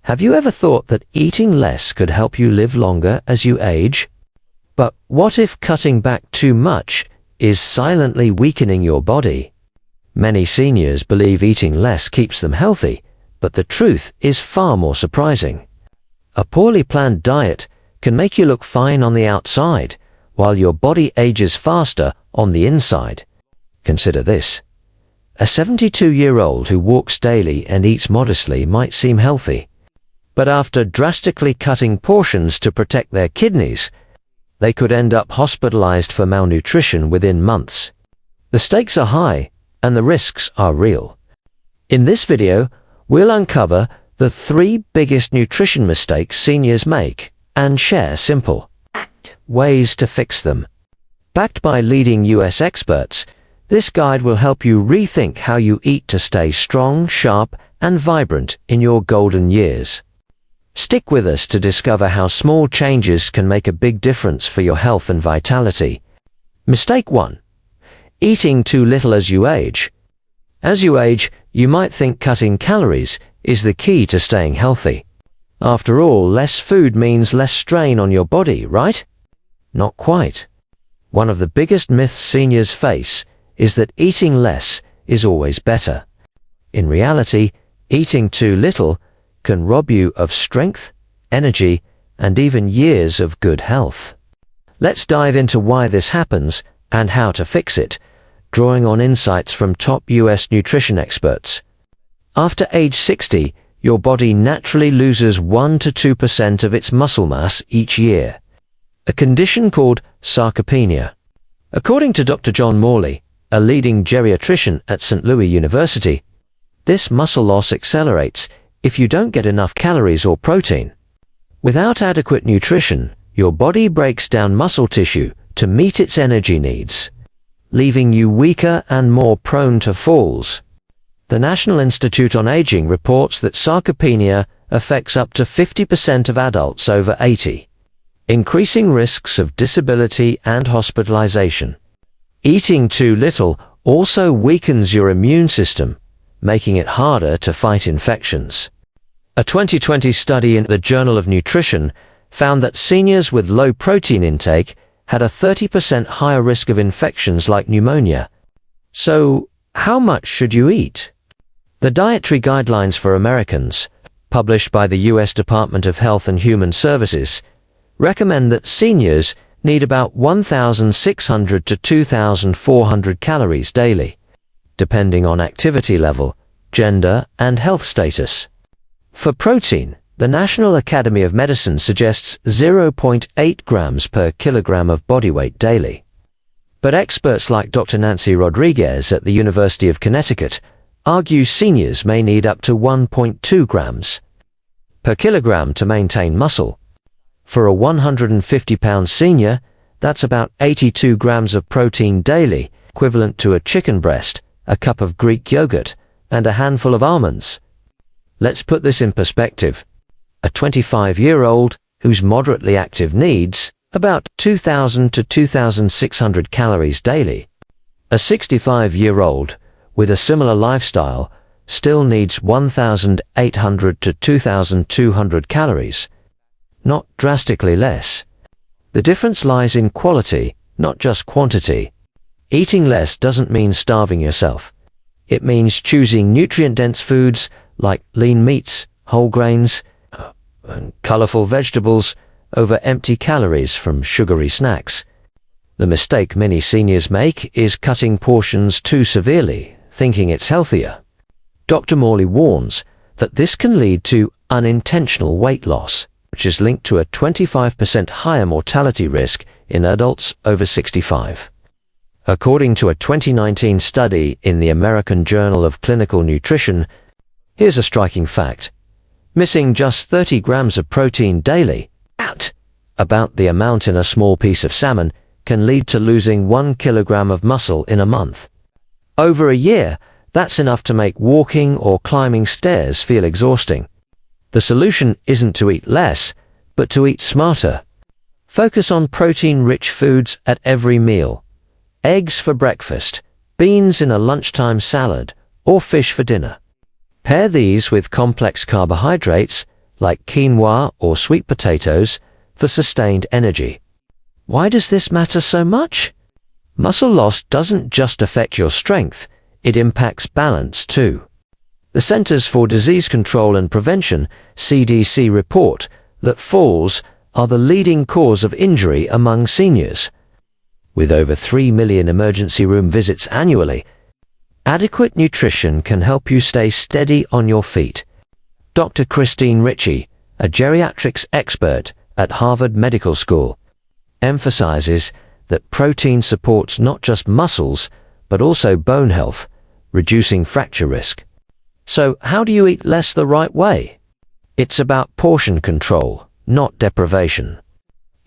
Have you ever thought that eating less could help you live longer as you age? But what if cutting back too much is silently weakening your body? Many seniors believe eating less keeps them healthy, but the truth is far more surprising. A poorly planned diet can make you look fine on the outside, while your body ages faster on the inside. Consider this. A 72-year-old who walks daily and eats modestly might seem healthy, but after drastically cutting portions to protect their kidneys, they could end up hospitalized for malnutrition within months. The stakes are high, and the risks are real. In this video, we'll uncover the 3 biggest nutrition mistakes seniors make and share simple ways to fix them. Backed by leading US experts, this guide will help you rethink how you eat to stay strong, sharp, and vibrant in your golden years. Stick with us to discover how small changes can make a big difference for your health and vitality. Mistake 1. Eating too little as you age. As you age, you might think cutting calories is the key to staying healthy. After all, less food means less strain on your body, right? Not quite. One of the biggest myths seniors face is that eating less is always better. In reality, eating too little can rob you of strength, energy, and even years of good health. Let's dive into why this happens and how to fix it, drawing on insights from top US nutrition experts. After age 60, your body naturally loses 1 to 2% of its muscle mass each year, a condition called sarcopenia. According to Dr. John Morley, a leading geriatrician at St. Louis University, this muscle loss accelerates if you don't get enough calories or protein. Without adequate nutrition, your body breaks down muscle tissue to meet its energy needs, leaving you weaker and more prone to falls. The National Institute on Aging reports that sarcopenia affects up to 50% of adults over 80, increasing risks of disability and hospitalization. Eating too little also weakens your immune system, making it harder to fight infections. A 2020 study in the Journal of Nutrition found that seniors with low protein intake had a 30% higher risk of infections like pneumonia. So, how much should you eat? The Dietary Guidelines for Americans, published by the US Department of Health and Human Services, recommend that seniors need about 1,600 to 2,400 calories daily, depending on activity level, gender, and health status. For protein, the National Academy of Medicine suggests 0.8 grams per kilogram of body weight daily. But experts like Dr. Nancy Rodriguez at the University of Connecticut argue seniors may need up to 1.2 grams per kilogram to maintain muscle. For a 150-pound senior, that's about 82 grams of protein daily, equivalent to a chicken breast, a cup of Greek yogurt, and a handful of almonds. Let's put this in perspective. A 25-year-old who's moderately active needs about 2,000 to 2,600 calories daily. A 65-year-old with a similar lifestyle still needs 1,800 to 2,200 calories, not drastically less. The difference lies in quality, not just quantity. Eating less doesn't mean starving yourself. It means choosing nutrient-dense foods like lean meats, whole grains, and colorful vegetables over empty calories from sugary snacks. The mistake many seniors make is cutting portions too severely, thinking it's healthier. Dr. Morley warns that this can lead to unintentional weight loss, which is linked to a 25% higher mortality risk in adults over 65. According to a 2019 study in the American Journal of Clinical Nutrition, here's a striking fact. Missing just 30 grams of protein daily, about the amount in a small piece of salmon, can lead to losing 1 kilogram of muscle in a month. Over a year, that's enough to make walking or climbing stairs feel exhausting. The solution isn't to eat less, but to eat smarter. Focus on protein-rich foods at every meal. Eggs for breakfast, beans in a lunchtime salad, or fish for dinner. Pair these with complex carbohydrates like quinoa or sweet potatoes, for sustained energy. Why does this matter so much? Muscle loss doesn't just affect your strength, it impacts balance too. The Centers for Disease Control and Prevention, CDC, report that falls are the leading cause of injury among seniors. With over 3 million emergency room visits annually, adequate nutrition can help you stay steady on your feet. Dr. Christine Ritchie, a geriatrics expert at Harvard Medical School, emphasizes that protein supports not just muscles, but also bone health, reducing fracture risk. So how do you eat less the right way? It's about portion control, not deprivation.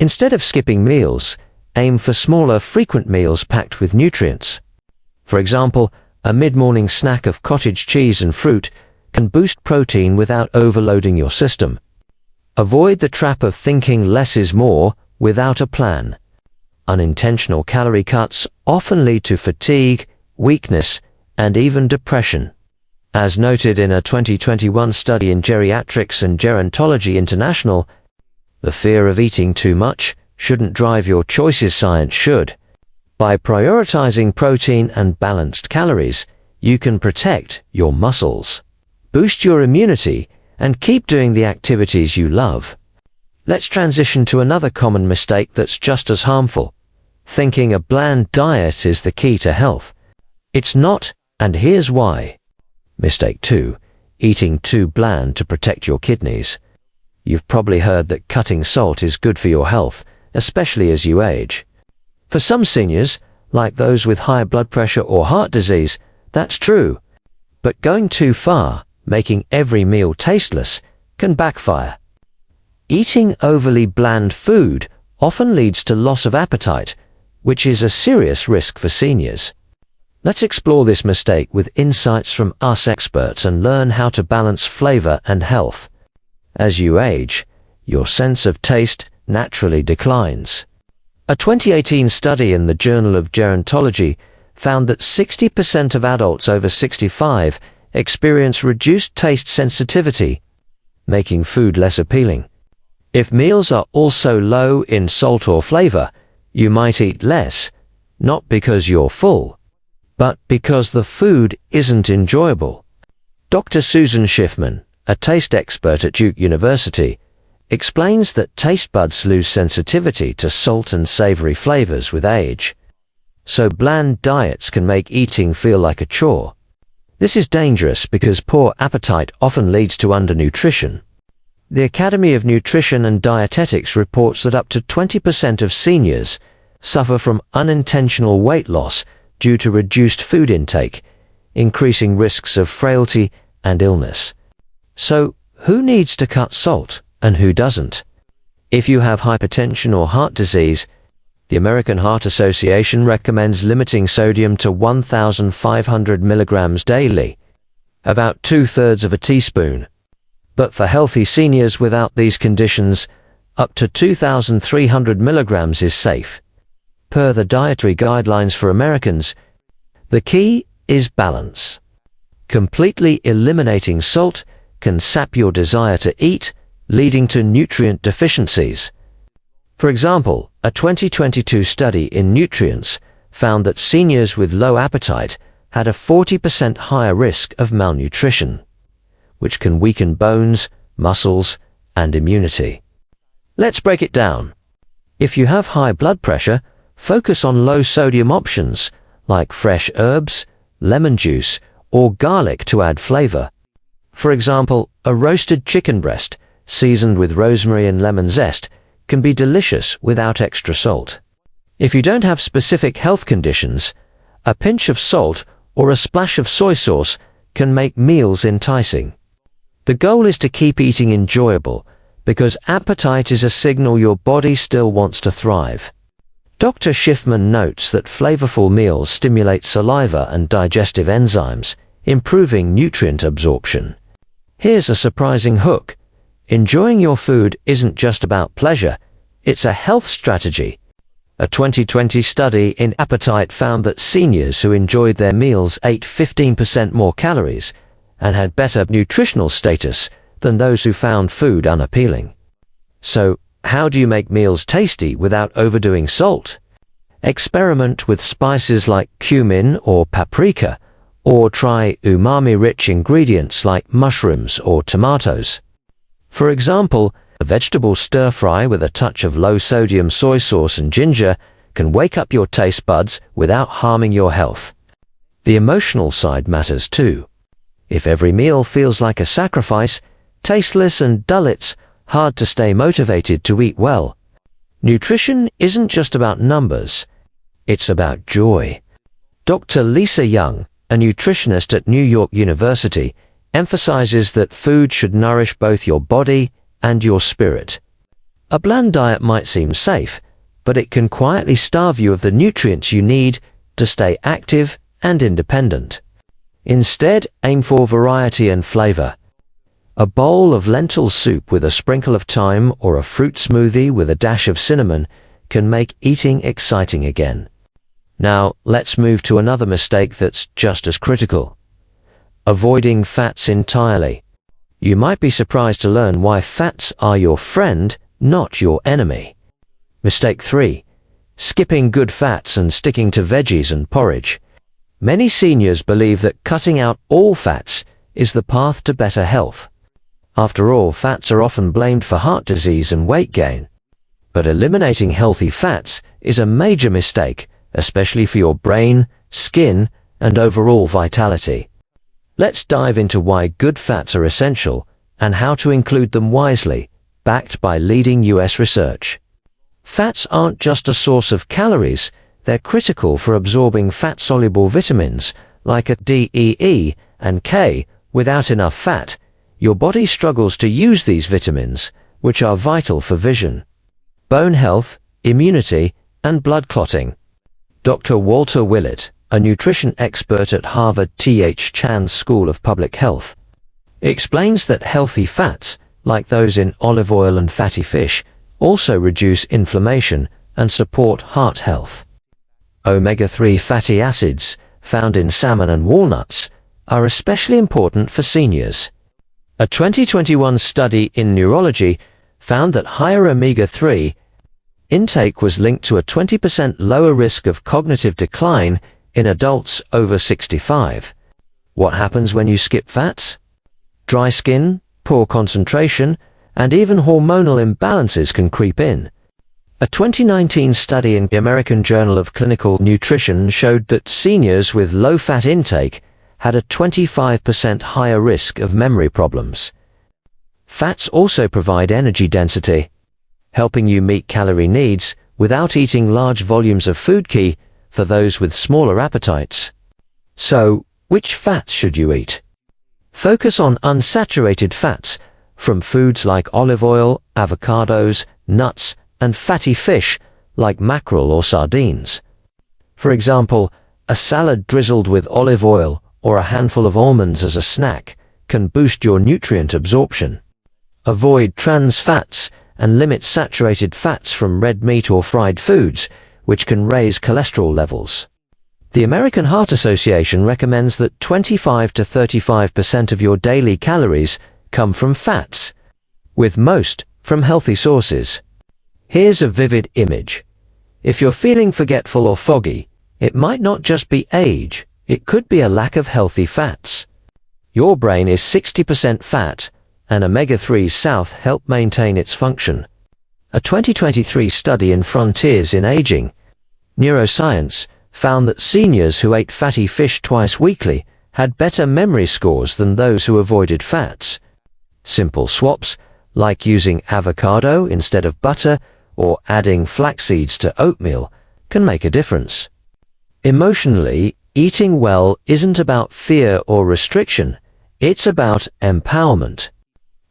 Instead of skipping meals, aim for smaller, frequent meals packed with nutrients. For example, a mid-morning snack of cottage cheese and fruit can boost protein without overloading your system. Avoid the trap of thinking less is more without a plan. Unintentional calorie cuts often lead to fatigue, weakness, and even depression. As noted in a 2021 study in Geriatrics and Gerontology International, the fear of eating too much shouldn't drive your choices, science should. By prioritizing protein and balanced calories, you can protect your muscles, boost your immunity, and keep doing the activities you love. Let's transition to another common mistake that's just as harmful: thinking a bland diet is the key to health. It's not, and here's why. Mistake 2. Eating too bland to protect your kidneys. You've probably heard that cutting salt is good for your health, especially as you age. For some seniors, like those with high blood pressure or heart disease, that's true. But going too far, making every meal tasteless, can backfire. Eating overly bland food often leads to loss of appetite, which is a serious risk for seniors. Let's explore this mistake with insights from us experts and learn how to balance flavor and health. As you age, your sense of taste naturally declines. A 2018 study in the Journal of Gerontology found that 60% of adults over 65 experience reduced taste sensitivity, making food less appealing. If meals are also low in salt or flavor, you might eat less, not because you're full, but because the food isn't enjoyable. Dr. Susan Schiffman, a taste expert at Duke University, explains that taste buds lose sensitivity to salt and savory flavors with age. So bland diets can make eating feel like a chore. This is dangerous because poor appetite often leads to undernutrition. The Academy of Nutrition and Dietetics reports that up to 20% of seniors suffer from unintentional weight loss due to reduced food intake, increasing risks of frailty and illness. So, who needs to cut salt and who doesn't? If you have hypertension or heart disease, the American Heart Association recommends limiting sodium to 1,500 milligrams daily, about 2/3 of a teaspoon. But for healthy seniors without these conditions, up to 2,300 milligrams is safe. Per the dietary guidelines for Americans, the key is balance. Completely eliminating salt can sap your desire to eat, leading to nutrient deficiencies. For example, a 2022 study in Nutrients found that seniors with low appetite had a 40% higher risk of malnutrition, which can weaken bones, muscles, and immunity. Let's break it down. If you have high blood pressure, focus on low-sodium options like fresh herbs, lemon juice, or garlic to add flavor. For example, a roasted chicken breast seasoned with rosemary and lemon zest can be delicious without extra salt. If you don't have specific health conditions, a pinch of salt or a splash of soy sauce can make meals enticing. The goal is to keep eating enjoyable, because appetite is a signal your body still wants to thrive. Dr. Schiffman notes that flavorful meals stimulate saliva and digestive enzymes, improving nutrient absorption. Here's a surprising hook. Enjoying your food isn't just about pleasure, it's a health strategy. A 2020 study in Appetite found that seniors who enjoyed their meals ate 15% more calories and had better nutritional status than those who found food unappealing. So, how do you make meals tasty without overdoing salt? Experiment with spices like cumin or paprika, or try umami-rich ingredients like mushrooms or tomatoes. For example, a vegetable stir-fry with a touch of low-sodium soy sauce and ginger can wake up your taste buds without harming your health. The emotional side matters too. If every meal feels like a sacrifice, tasteless and dull, it's hard to stay motivated to eat well. Nutrition isn't just about numbers, it's about joy. Dr. Lisa Young, a nutritionist at New York University, emphasizes that food should nourish both your body and your spirit. A bland diet might seem safe, but it can quietly starve you of the nutrients you need to stay active and independent. Instead, aim for variety and flavor. A bowl of lentil soup with a sprinkle of thyme or a fruit smoothie with a dash of cinnamon can make eating exciting again. Now, let's move to another mistake that's just as critical. Avoiding fats entirely. You might be surprised to learn why fats are your friend, not your enemy. Mistake 3. Skipping good fats and sticking to veggies and porridge. Many seniors believe that cutting out all fats is the path to better health. After all, fats are often blamed for heart disease and weight gain. But eliminating healthy fats is a major mistake, especially for your brain, skin, and overall vitality. Let's dive into why good fats are essential and how to include them wisely, backed by leading US research. Fats aren't just a source of calories, they're critical for absorbing fat-soluble vitamins like D, E, and K. Without enough fat, your body struggles to use these vitamins, which are vital for vision, bone health, immunity, and blood clotting. Dr. Walter Willett, a nutrition expert at Harvard T.H. Chan School of Public Health, explains that healthy fats, like those in olive oil and fatty fish, also reduce inflammation and support heart health. Omega-3 fatty acids, found in salmon and walnuts, are especially important for seniors. A 2021 study in Neurology found that higher omega-3 intake was linked to a 20% lower risk of cognitive decline in adults over 65. What happens when you skip fats? Dry skin, poor concentration, and even hormonal imbalances can creep in. A 2019 study in the American Journal of Clinical Nutrition showed that seniors with low fat intake had a 25% higher risk of memory problems. Fats also provide energy density, helping you meet calorie needs without eating large volumes of food, key for those with smaller appetites. So, which fats should you eat? Focus on unsaturated fats from foods like olive oil, avocados, nuts, and fatty fish like mackerel or sardines. For example, a salad drizzled with olive oil or a handful of almonds as a snack can boost your nutrient absorption. Avoid trans fats and limit saturated fats from red meat or fried foods, which can raise cholesterol levels. The American Heart Association recommends that 25 to 35% of your daily calories come from fats, with most from healthy sources. Here's a vivid image. If you're feeling forgetful or foggy, it might not just be age, it could be a lack of healthy fats. Your brain is 60% fat, and omega-3s south help maintain its function. A 2023 study in Frontiers in Aging, Neuroscience found that seniors who ate fatty fish twice weekly had better memory scores than those who avoided fats. Simple swaps, like using avocado instead of butter or adding flax seeds to oatmeal, can make a difference. Emotionally, eating well isn't about fear or restriction, it's about empowerment.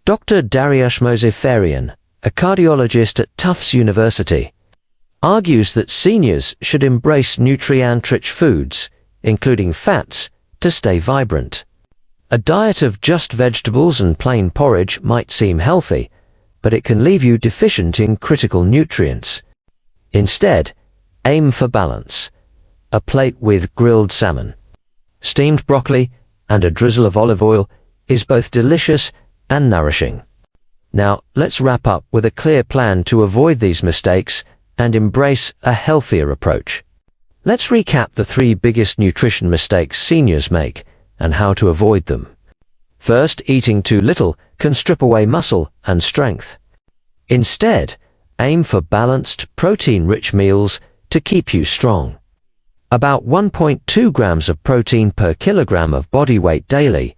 Dr. Dariush Mosefarian, a cardiologist at Tufts University, argues that seniors should embrace nutrient-rich foods, including fats, to stay vibrant. A diet of just vegetables and plain porridge might seem healthy, but it can leave you deficient in critical nutrients. Instead, aim for balance. A plate with grilled salmon, steamed broccoli, and a drizzle of olive oil is both delicious and nourishing. Now, let's wrap up with a clear plan to avoid these mistakes and embrace a healthier approach. Let's recap the 3 biggest nutrition mistakes seniors make and how to avoid them. First, eating too little can strip away muscle and strength. Instead, aim for balanced, protein-rich meals to keep you strong. About 1.2 grams of protein per kilogram of body weight daily.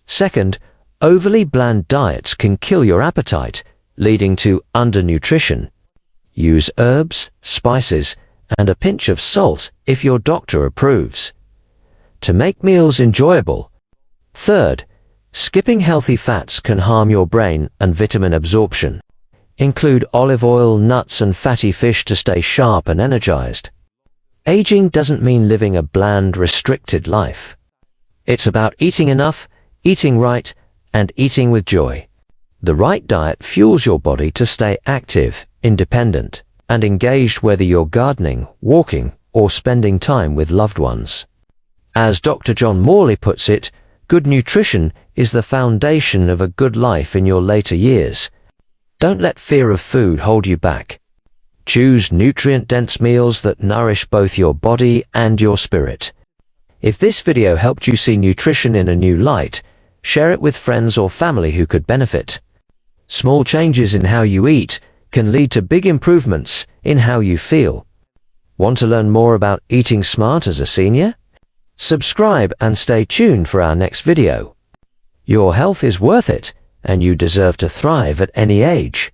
Second, overly bland diets can kill your appetite, leading to undernutrition. Use herbs, spices, and a pinch of salt if your doctor approves, to make meals enjoyable. Third, skipping healthy fats can harm your brain and vitamin absorption. Include olive oil, nuts, and fatty fish to stay sharp and energized. Aging doesn't mean living a bland, restricted life. It's about eating enough, eating right, and eating with joy. The right diet fuels your body to stay active, independent, and engaged, whether you're gardening, walking, or spending time with loved ones. As Dr. John Morley puts it, good nutrition is the foundation of a good life in your later years. Don't let fear of food hold you back. Choose nutrient-dense meals that nourish both your body and your spirit. If this video helped you see nutrition in a new light, share it with friends or family who could benefit. Small changes in how you eat can lead to big improvements in how you feel. Want to learn more about eating smart as a senior? Subscribe and stay tuned for our next video. Your health is worth it, and you deserve to thrive at any age.